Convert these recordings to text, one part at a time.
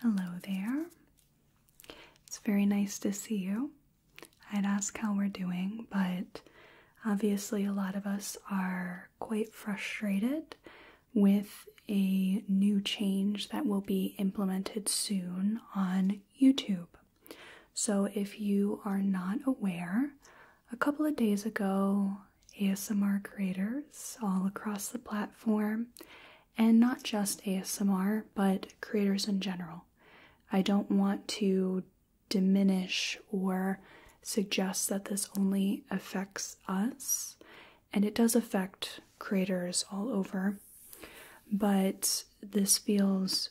Hello there. It's very nice to see you. I'd ask how we're doing, but obviously a lot of us are quite frustrated with a new change that will be implemented soon on YouTube. So if you are not aware, a couple of days ago, ASMR creators all across the platform, and not just ASMR, but creators in general. I don't want to diminish or suggest that this only affects us, and it does affect creators all over, but this feels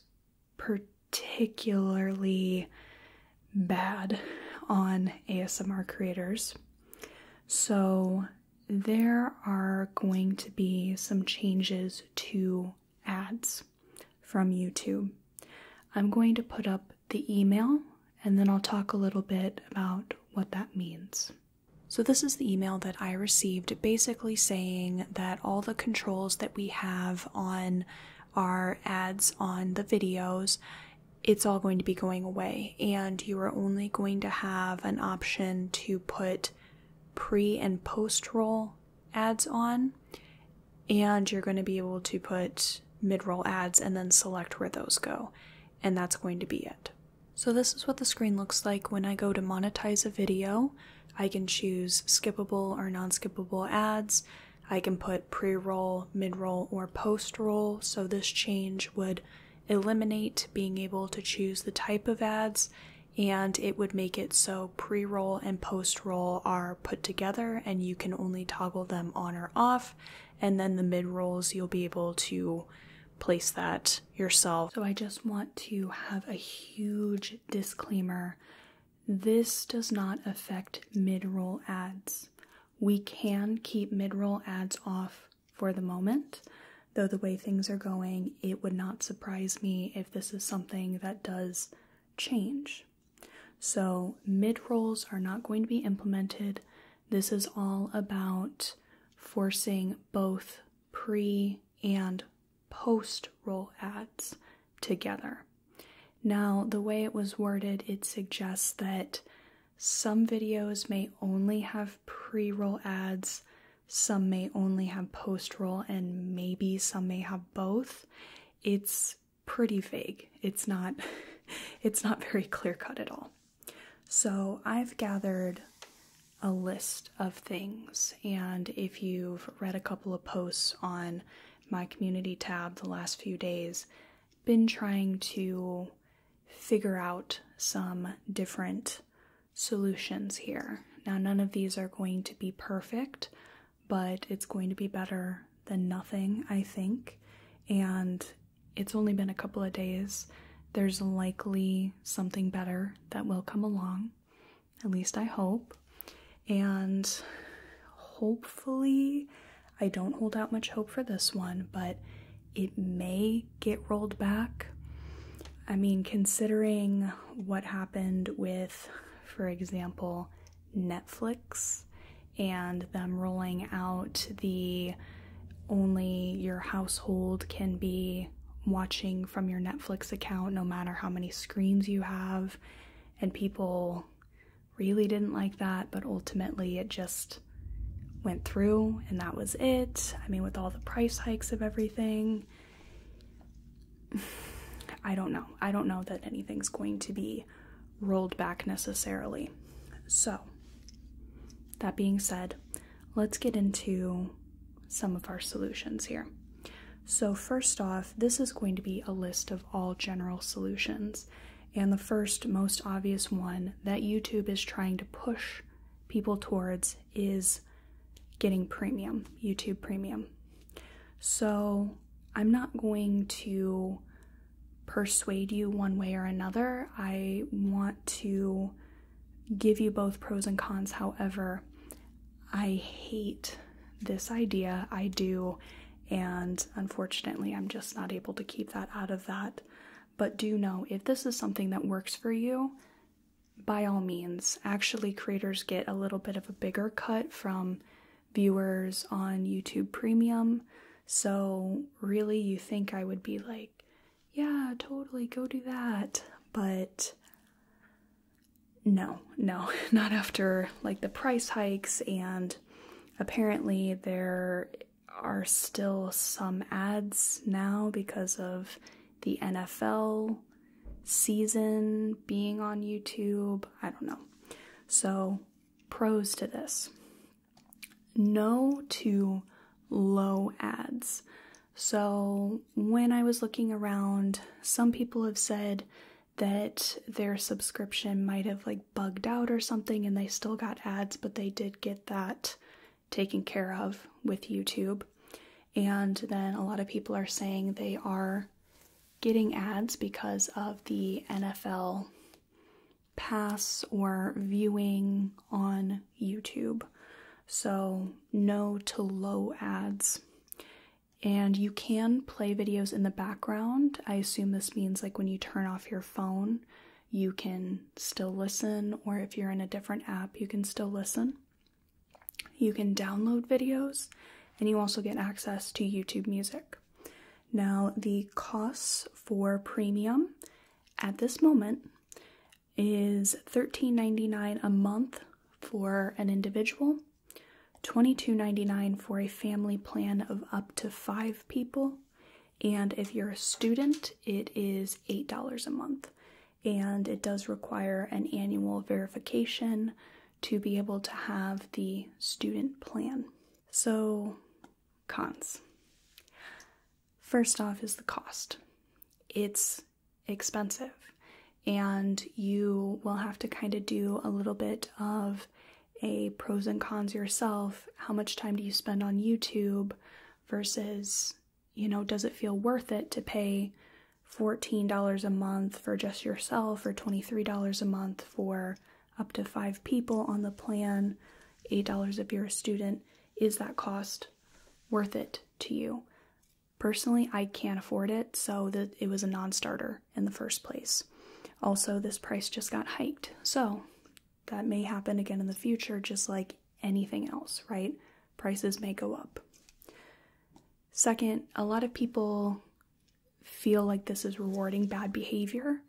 particularly bad on ASMR creators. So there are going to be some changes to ads from YouTube. I'm going to put up the email and then I'll talk a little bit about what that means. So this is the email that I received, basically saying that all the controls that we have on our ads on the videos, it's all going to be going away, and you are only going to have an option to put pre and post roll ads on, and you're going to be able to put mid-roll ads and then select where those go, and that's going to be it. So this is what the screen looks like when I go to monetize a video. I can choose skippable or non-skippable ads. I can put pre-roll, mid-roll, or post-roll, so this change would eliminate being able to choose the type of ads, and it would make it so pre-roll and post-roll are put together and you can only toggle them on or off, and then the mid-rolls you'll be able to place that yourself. So I just want to have a huge disclaimer. This does not affect mid-roll ads. We can keep mid-roll ads off for the moment, though the way things are going, it would not surprise me if this is something that does change. So mid-rolls are not going to be implemented. This is all about forcing both pre and post-roll ads together. Now, the way it was worded, it suggests that some videos may only have pre-roll ads, some may only have post-roll, and maybe some may have both. It's pretty vague. It's not very clear-cut at all. So I've gathered a list of things, and if you've read a couple of posts on my community tab the last few days, been trying to figure out some different solutions here. Now, none of these are going to be perfect, but it's going to be better than nothing, I think. And it's only been a couple of days. There's likely something better that will come along. At least I hope. And hopefully, I don't hold out much hope for this one, but it may get rolled back. I mean, considering what happened with, for example, Netflix and them rolling out the only your household can be watching from your Netflix account no matter how many screens you have, and people really didn't like that, but ultimately it just went through and that was it. I mean, with all the price hikes of everything, I don't know. I don't know that anything's going to be rolled back necessarily. So, that being said, let's get into some of our solutions here. So first off, this is going to be a list of all general solutions. And the first, most obvious one that YouTube is trying to push people towards is getting premium, YouTube Premium. So I'm not going to persuade you one way or another. I want to give you both pros and cons. However, I hate this idea. I do. And unfortunately, I'm just not able to keep that out of that. But do know, if this is something that works for you, by all means, actually creators get a little bit of a bigger cut from viewers on YouTube Premium. So really, you think I would be like, yeah, totally, go do that. but no, not after like the price hikes, and apparently there are still some ads now because of the NFL season being on YouTube. I don't know. So, pros to this. No to low ads. So, when I was looking around, some people have said that their subscription might have like bugged out or something and they still got ads, but they did get that taken care of with YouTube. And then a lot of people are saying they are getting ads because of the NFL pass or viewing on YouTube. So no to low ads. And you can play videos in the background. I assume this means like when you turn off your phone, you can still listen, or if you're in a different app, you can still listen. You can download videos, and you also get access to YouTube Music. Now, the costs for premium at this moment is $13.99 a month for an individual, $22.99 for a family plan of up to 5 people, and if you're a student, it is $8 a month. And it does require an annual verification to be able to have the student plan. So, cons. First off is the cost. It's expensive, and you will have to kind of do a little bit of a pros and cons yourself. How much time do you spend on YouTube versus, does it feel worth it to pay $14 a month for just yourself, or $23 a month for up to 5 people on the plan, $8 if you're a student? Is that cost worth it to you? Personally, I can't afford it, so that it was a non-starter in the first place. Also, this price just got hiked, so that may happen again in the future, just like anything else, right? Prices may go up. Second, a lot of people feel like this is rewarding bad behavior.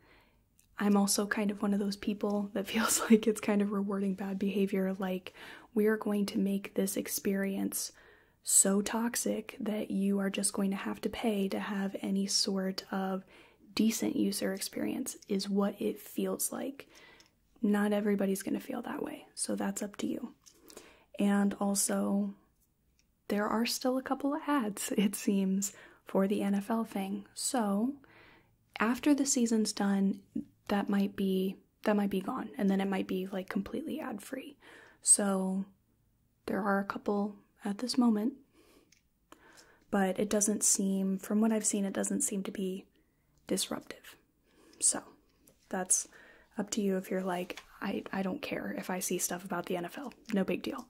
I'm also kind of one of those people that feels like it's kind of rewarding bad behavior, like we are going to make this experience so toxic that you are just going to have to pay to have any sort of decent user experience, is what it feels like. Not everybody's going to feel that way, so that's up to you. And also, there are still a couple of ads, it seems, for the NFL thing. So, after the season's done, that might be gone, and then it might be like completely ad-free. So, there are a couple at this moment, but it doesn't seem, from what I've seen, it doesn't seem to be disruptive. So, that's up to you if you're like, I don't care if I see stuff about the NFL. No big deal.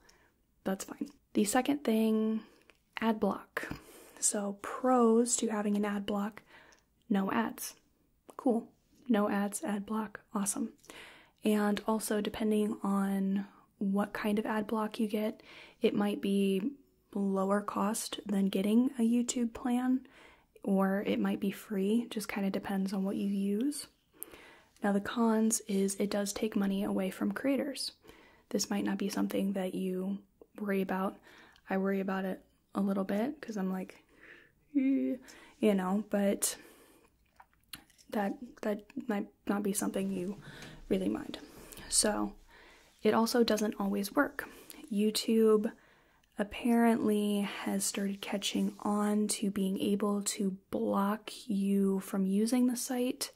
That's fine. The second thing, ad block. So, pros to having an ad block: no ads. Cool. No ads, ad block. Awesome. And also, depending on what kind of ad block you get, it might be lower cost than getting a YouTube plan, or it might be free. Just kind of depends on what you use. Now, the cons is it does take money away from creators. This might not be something that you worry about. I worry about it a little bit because I'm like, but that might not be something you really mind. So, it also doesn't always work. YouTube apparently has started catching on to being able to block you from using the site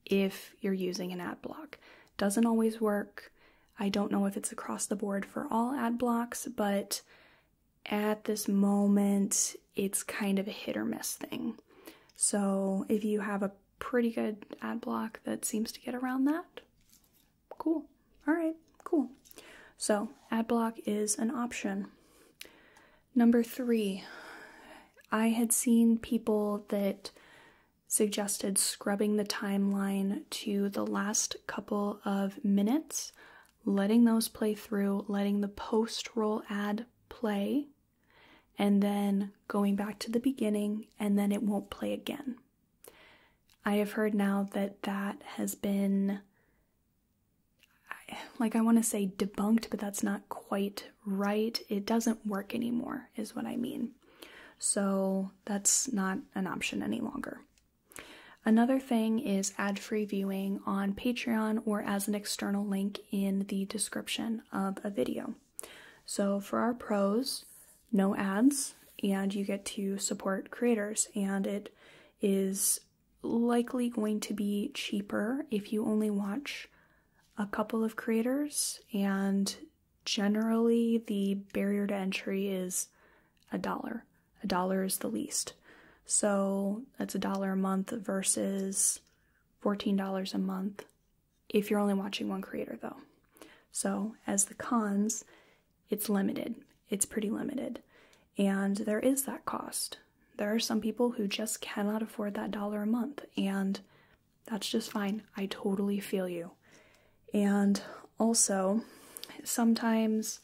if you're using an ad block. Doesn't always work. I don't know if it's across the board for all ad blocks, but at this moment, it's kind of a hit or miss thing. So if you have a pretty good ad block that seems to get around that, cool. All right, cool. So ad block is an option. Number 3, I had seen people that suggested scrubbing the timeline to the last couple of minutes, letting those play through, letting the post-roll ad play, and then going back to the beginning, and then it won't play again. I have heard now that that has been, like, I want to say debunked, but that's not quite right. It doesn't work anymore, is what I mean. So that's not an option any longer. Another thing is ad-free viewing on Patreon or as an external link in the description of a video. So for our pros, no ads, and you get to support creators, and it is likely going to be cheaper if you only watch a couple of creators, and generally the barrier to entry is $1. $1 is the least. So that's $1 a month versus $14 a month if you're only watching one creator though. So as the cons, it's limited. It's pretty limited. And there is that cost. There are some people who just cannot afford that $1 a month, and that's just fine. I totally feel you. And also, sometimes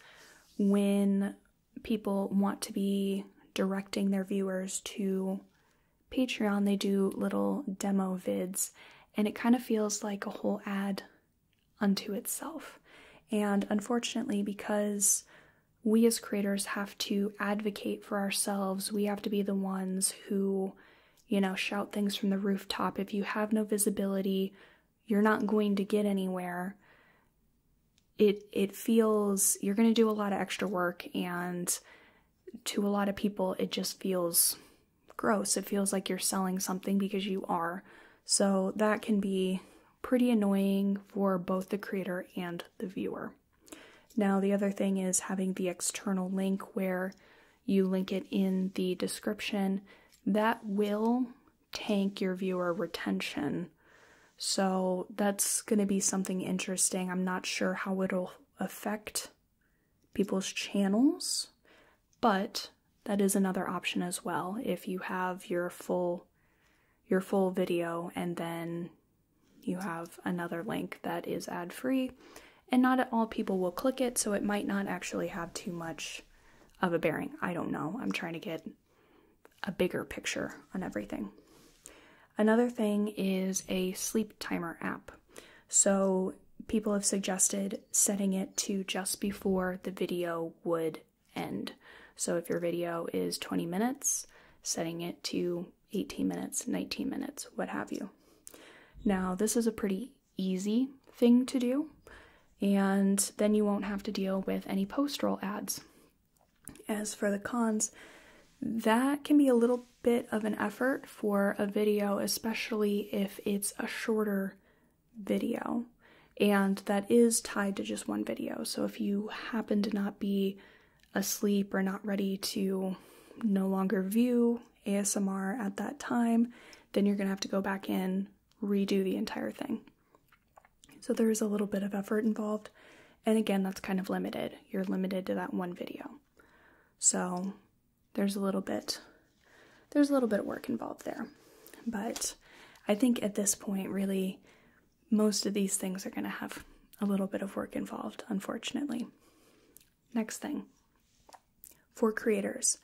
when people want to be directing their viewers to Patreon, they do little demo vids, and it kind of feels like a whole ad unto itself. And unfortunately, because we as creators have to advocate for ourselves, we have to be the ones who, shout things from the rooftop. If you have no visibility, you're not going to get anywhere. It feels, you're going to do a lot of extra work, and to a lot of people, it just feels gross. It feels like you're selling something because you are. So that can be pretty annoying for both the creator and the viewer. Now, the other thing is having the external link where you link it in the description. That will tank your viewer retention. So that's going to be something interesting. I'm not sure how it'll affect people's channels, but that is another option as well. If you have your full video and then you have another link that is ad-free, and not all people will click it, so it might not actually have too much of a bearing. I don't know. I'm trying to get a bigger picture on everything. Another thing is a sleep timer app. So people have suggested setting it to just before the video would end. So if your video is 20 minutes, setting it to 18 minutes, 19 minutes, what have you. Now, this is a pretty easy thing to do, and then you won't have to deal with any post-roll ads. As for the cons, that can be a little bit of an effort for a video, especially if it's a shorter video, and that is tied to just one video. So if you happen to not be asleep or not ready to no longer view ASMR at that time, then you're going to have to go back in, redo the entire thing. So there is a little bit of effort involved, and again, that's kind of limited. You're limited to that one video. So there's a little bit of work involved there. But I think at this point, really, most of these things are going to have a little bit of work involved, unfortunately. Next thing. For creators,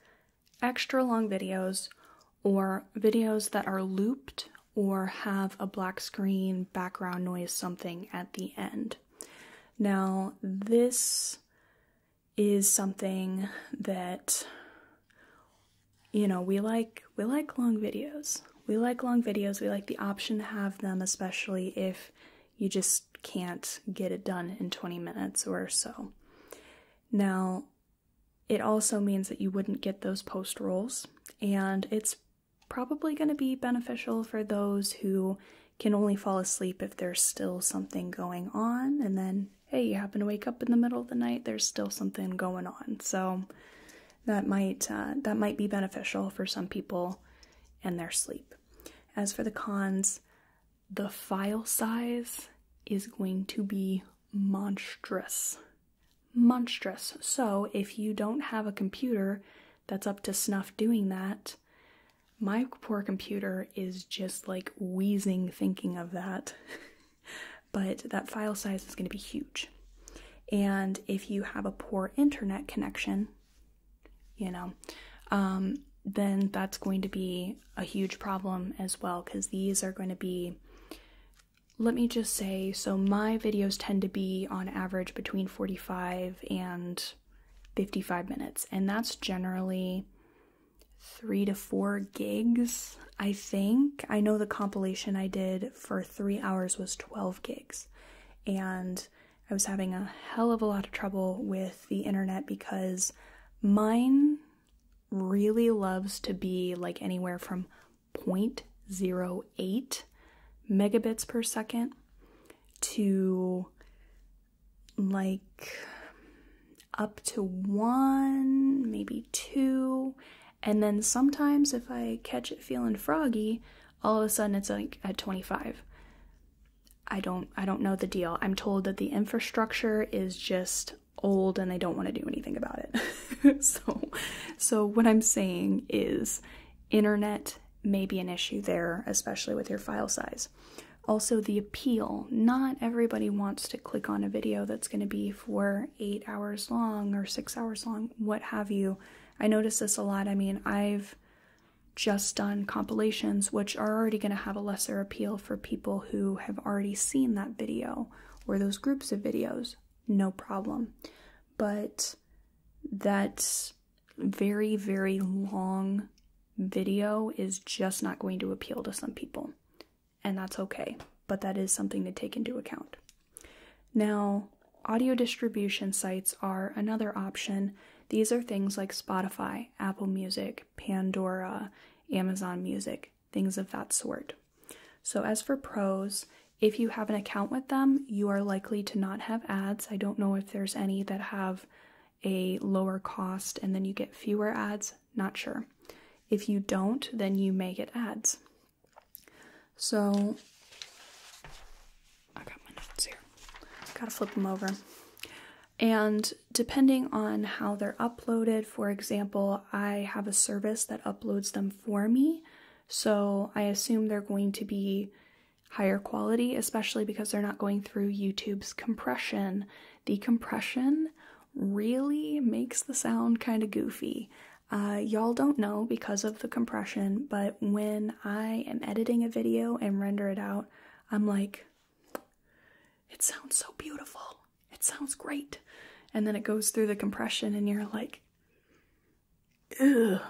extra long videos or videos that are looped or have a black screen, background noise, something at the end. Now, this is something that, we like long videos. We like long videos. We like the option to have them, especially if you just can't get it done in 20 minutes or so. Now, it also means that you wouldn't get those post rolls, and it's probably going to be beneficial for those who can only fall asleep if there's still something going on, and then, hey, you happen to wake up in the middle of the night, there's still something going on. So that might be beneficial for some people and their sleep. As for the cons, the file size is going to be monstrous. Monstrous. So if you don't have a computer that's up to snuff doing that, my poor computer is just like wheezing thinking of that. But that file size is going to be huge. And if you have a poor internet connection, then that's going to be a huge problem as well, because these are going to be, let me just say, so my videos tend to be on average between 45 and 55 minutes, and that's generally 3 to 4 gigs, I think. I know the compilation I did for 3 hours was 12 gigs, and I was having a hell of a lot of trouble with the internet because mine really loves to be like anywhere from 0.08 megabits per second to like up to 1, maybe 2, and then sometimes if I catch it feeling froggy, all of a sudden it's like at 25. I don't know the deal. I'm told that the infrastructure is just old and they don't want to do anything about it. So what I'm saying is internet may be an issue there, especially with your file size. Also, the appeal. Not everybody wants to click on a video that's going to be for 8 hours long or 6 hours long, what have you. I notice this a lot. I mean, I've just done compilations, which are already going to have a lesser appeal for people who have already seen that video or those groups of videos. No problem. But that very, very long video is just not going to appeal to some people. And that's okay. But that is something to take into account. Now, audio distribution sites are another option. These are things like Spotify, Apple Music, Pandora, Amazon Music, things of that sort. So as for pros, if you have an account with them, you are likely to not have ads. I don't know if there's any that have a lower cost and then you get fewer ads, not sure. If you don't, then you may get ads. So, I got my notes here. Gotta flip them over. And depending on how they're uploaded, for example, I have a service that uploads them for me, so I assume they're going to be higher quality, especially because they're not going through YouTube's compression. The compression really makes the sound kind of goofy. Y'all don't know because of the compression, but when I am editing a video and render it out, I'm like, it sounds so beautiful. It sounds great. And then it goes through the compression and you're like, ugh,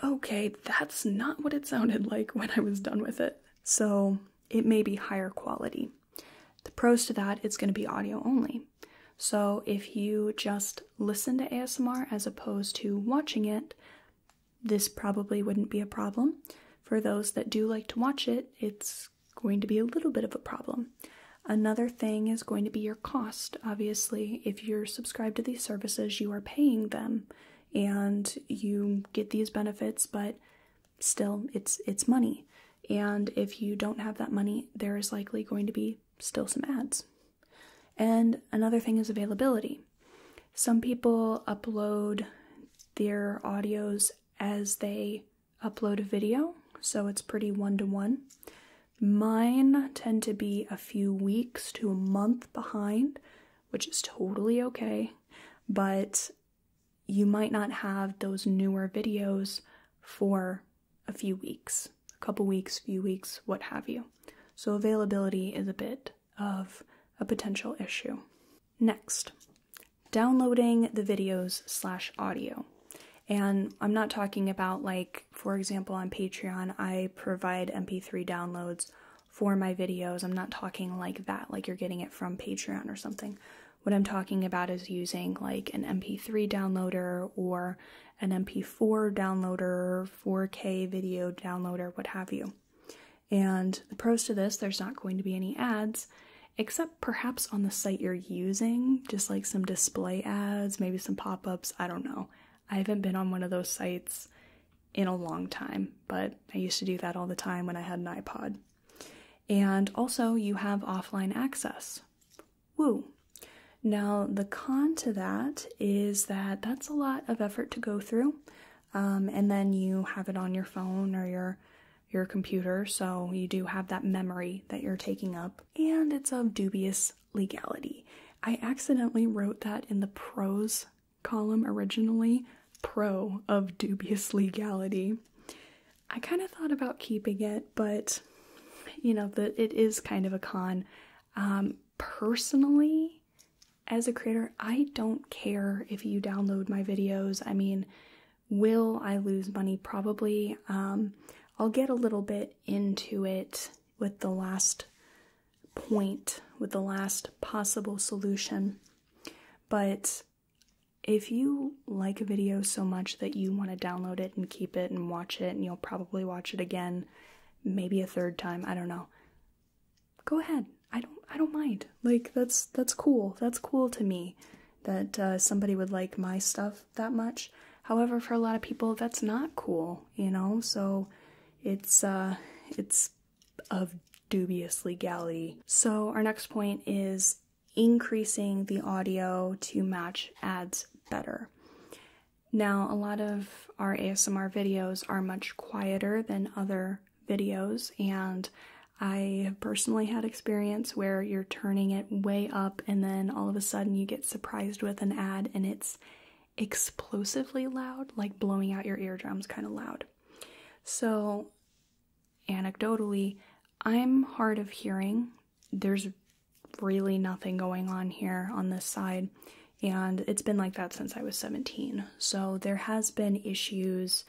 okay, that's not what it sounded like when I was done with it. So it may be higher quality. The pros to that, it's going to be audio only. So if you just listen to ASMR as opposed to watching it, this probably wouldn't be a problem. For those that do like to watch it, it's going to be a little bit of a problem. Another thing is going to be your cost. Obviously, if you're subscribed to these services, you are paying them and you get these benefits, but still it's money. And if you don't have that money, there is likely going to be still some ads. And another thing is availability. Some people upload their audios as they upload a video, so it's pretty one-to-one. Mine tend to be a few weeks to a month behind, which is totally okay, but you might not have those newer videos for a few weeks, a couple weeks, few weeks, what have you. So availability is a bit of a potential issue. Next, downloading the videos / audio. And I'm not talking about, like, for example, on Patreon, I provide MP3 downloads for my videos. I'm not talking like that, like you're getting it from Patreon or something. What I'm talking about is using like an MP3 downloader or an MP4 downloader, 4K video downloader, what have you. And the pros to this, there's not going to be any ads, except perhaps on the site you're using, just like some display ads, maybe some pop-ups, I don't know. I haven't been on one of those sites in a long time, but I used to do that all the time when I had an iPod. And also, you have offline access. Woo! Now, the con to that is that that's a lot of effort to go through, and then you have it on your phone or your computer, so you do have that memory that you're taking up, and it's of dubious legality. I accidentally wrote that in the pros column originally, pro of dubious legality. I kind of thought about keeping it, but you know, it is kind of a con. Personally, as a creator, I don't care if you download my videos. I mean, will I lose money? Probably. I'll get a little bit into it with the last point, with the last possible solution. But if you like a video so much that you want to download it and keep it and watch it, and you'll probably watch it again, maybe a third time, I don't know, go ahead. I don't mind. Like, that's cool. That's cool to me that somebody would like my stuff that much. However, for a lot of people, that's not cool, you know? So it's of dubious legality. So our next point is increasing the audio to match ads better. Now, a lot of our ASMR videos are much quieter than other videos, and I have personally had experience where you're turning it way up and then all of a sudden you get surprised with an ad and it's explosively loud, like blowing out your eardrums kind of loud. So, anecdotally, I'm hard of hearing. There's really nothing going on here on this side, and it's been like that since I was 17. So there has been issues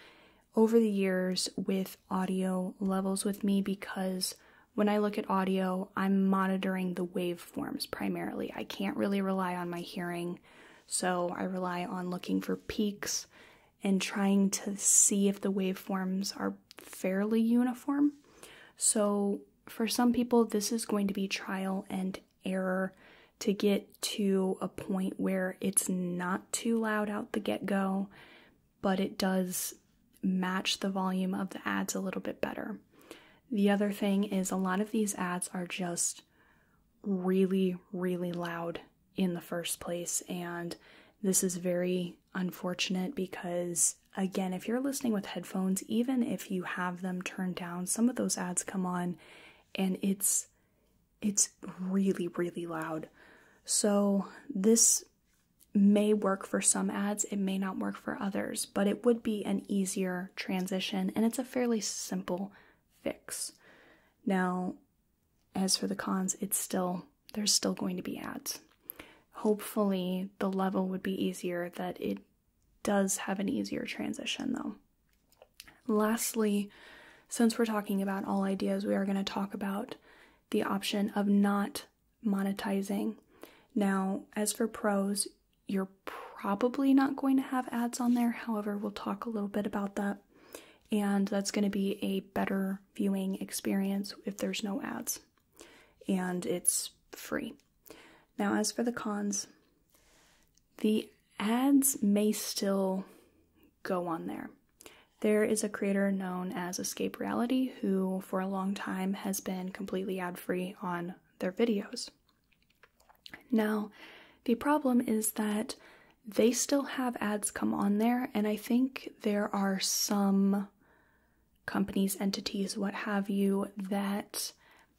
over the years with audio levels with me, because when I look at audio, I'm monitoring the waveforms primarily. I can't really rely on my hearing, so I rely on looking for peaks and trying to see if the waveforms are fairly uniform. So for some people, this is going to be trial and error to get to a point where it's not too loud out the get-go, but it does match the volume of the ads a little bit better. The other thing is a lot of these ads are just really, really loud in the first place, and this is very unfortunate because, again, if you're listening with headphones, even if you have them turned down, some of those ads come on and it's really, really loud. So this may work for some ads, it may not work for others, but it would be an easier transition, and it's a fairly simple fix. Now, as for the cons, there's still going to be ads. Hopefully the level would be easier, that it does have an easier transition though. Lastly, since we're talking about all ideas, we are going to talk about the option of not monetizing. Now, as for pros, you're probably not going to have ads on there. However, we'll talk a little bit about that. And that's going to be a better viewing experience if there's no ads. And it's free. Now, as for the cons, the ads may still go on there. There is a creator known as Escape Reality who, for a long time, has been completely ad-free on their videos. Now, the problem is that they still have ads come on there, and I think there are some companies, entities, what have you, that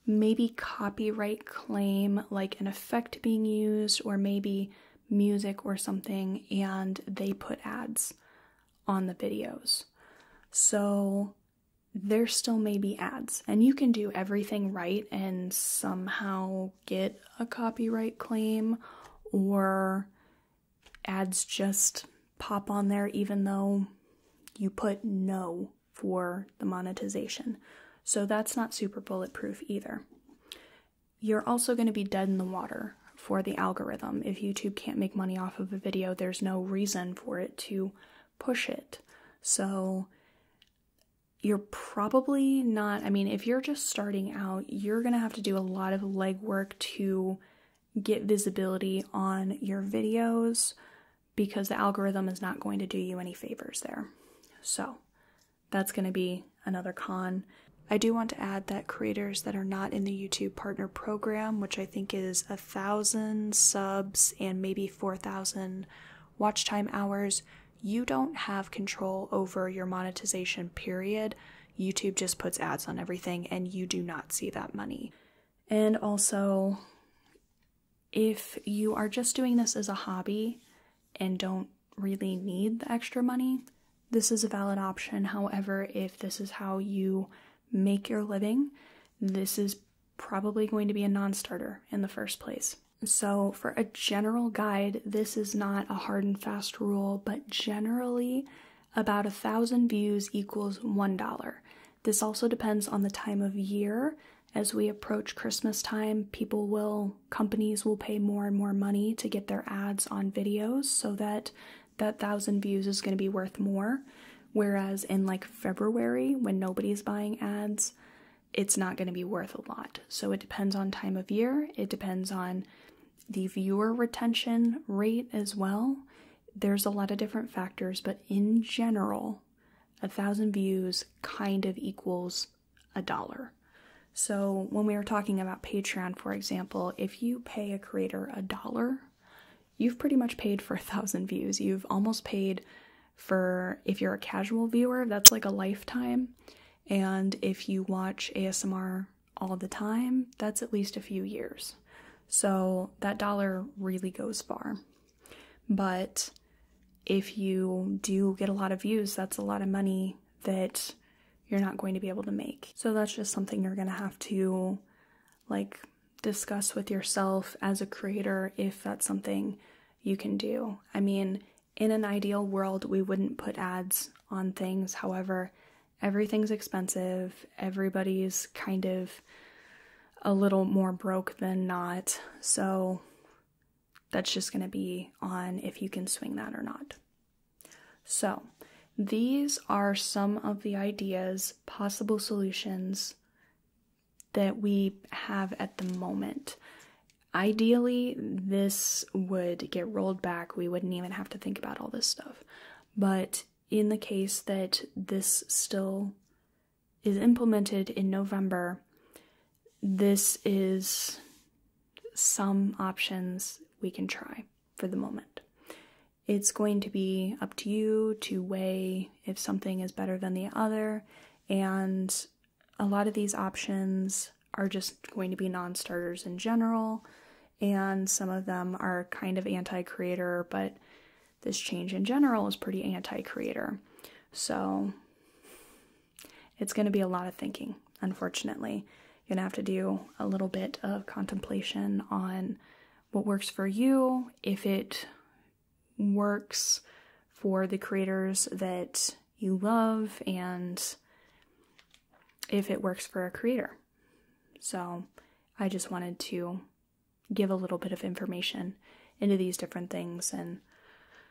maybe copyright claim like an effect being used or maybe music or something, and they put ads on the videos. So there still may be ads, and you can do everything right and somehow get a copyright claim, or ads just pop on there even though you put no for the monetization. So that's not super bulletproof either. You're also going to be dead in the water for the algorithm. If YouTube can't make money off of a video, there's no reason for it to push it. So you're probably not, I mean, if you're just starting out, you're going to have to do a lot of legwork to get visibility on your videos, because the algorithm is not going to do you any favors there. So that's going to be another con. I do want to add that creators that are not in the YouTube Partner Program, which I think is 1,000 subs and maybe 4,000 watch time hours, you don't have control over your monetization period. YouTube just puts ads on everything and you do not see that money. And also, if you are just doing this as a hobby and don't really need the extra money, this is a valid option. However, if this is how you make your living, this is probably going to be a non-starter in the first place. So for a general guide, this is not a hard and fast rule, but generally about 1,000 views equals $1. This also depends on the time of year. As we approach Christmas time, companies will pay more and more money to get their ads on videos so that 1,000 views is going to be worth more. Whereas in like February, when nobody's buying ads, it's not going to be worth a lot. So it depends on time of year. It depends on the viewer retention rate as well. There's a lot of different factors, but in general, 1,000 views kind of equals $1. So when we were talking about Patreon, for example, if you pay a creator $1, you've pretty much paid for 1,000 views. You've almost paid for, if you're a casual viewer, that's like a lifetime. And if you watch ASMR all the time, that's at least a few years. So that dollar really goes far. But if you do get a lot of views, that's a lot of money that you're not going to be able to make. So that's just something you're going to have to discuss with yourself as a creator if that's something you can do. I mean, in an ideal world, we wouldn't put ads on things. However, everything's expensive. Everybody's kind of a little more broke than not. So that's just going to be on if you can swing that or not. So these are some of the ideas, possible solutions that we have at the moment. Ideally, this would get rolled back. We wouldn't even have to think about all this stuff. But in the case that this still is implemented in November, this is some options we can try for the moment. It's going to be up to you to weigh if something is better than the other, and a lot of these options are just going to be non-starters in general, and some of them are kind of anti-creator, but this change in general is pretty anti-creator. So it's going to be a lot of thinking, unfortunately. You're going to have to do a little bit of contemplation on what works for you, if it works for the creators that you love, and if it works for a creator. So I just wanted to give a little bit of information into these different things and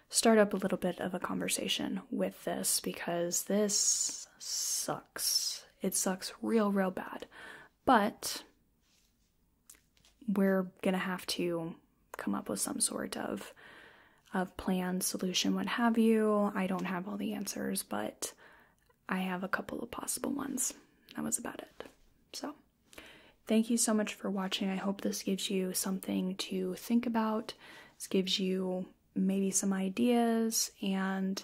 start up a little bit of a conversation with this, because this sucks. It sucks real bad. But we're gonna have to come up with some sort of plan, solution, what have you. I don't have all the answers, but I have a couple of possible ones. That was about it. So thank you so much for watching. I hope this gives you something to think about. This gives you maybe some ideas, and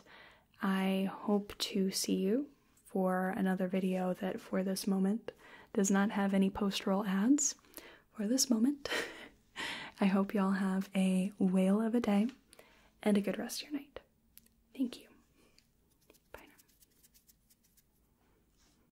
I hope to see you for another video that for this moment does not have any post-roll ads for this moment. I hope y'all have a whale of a day and a good rest of your night. Thank you.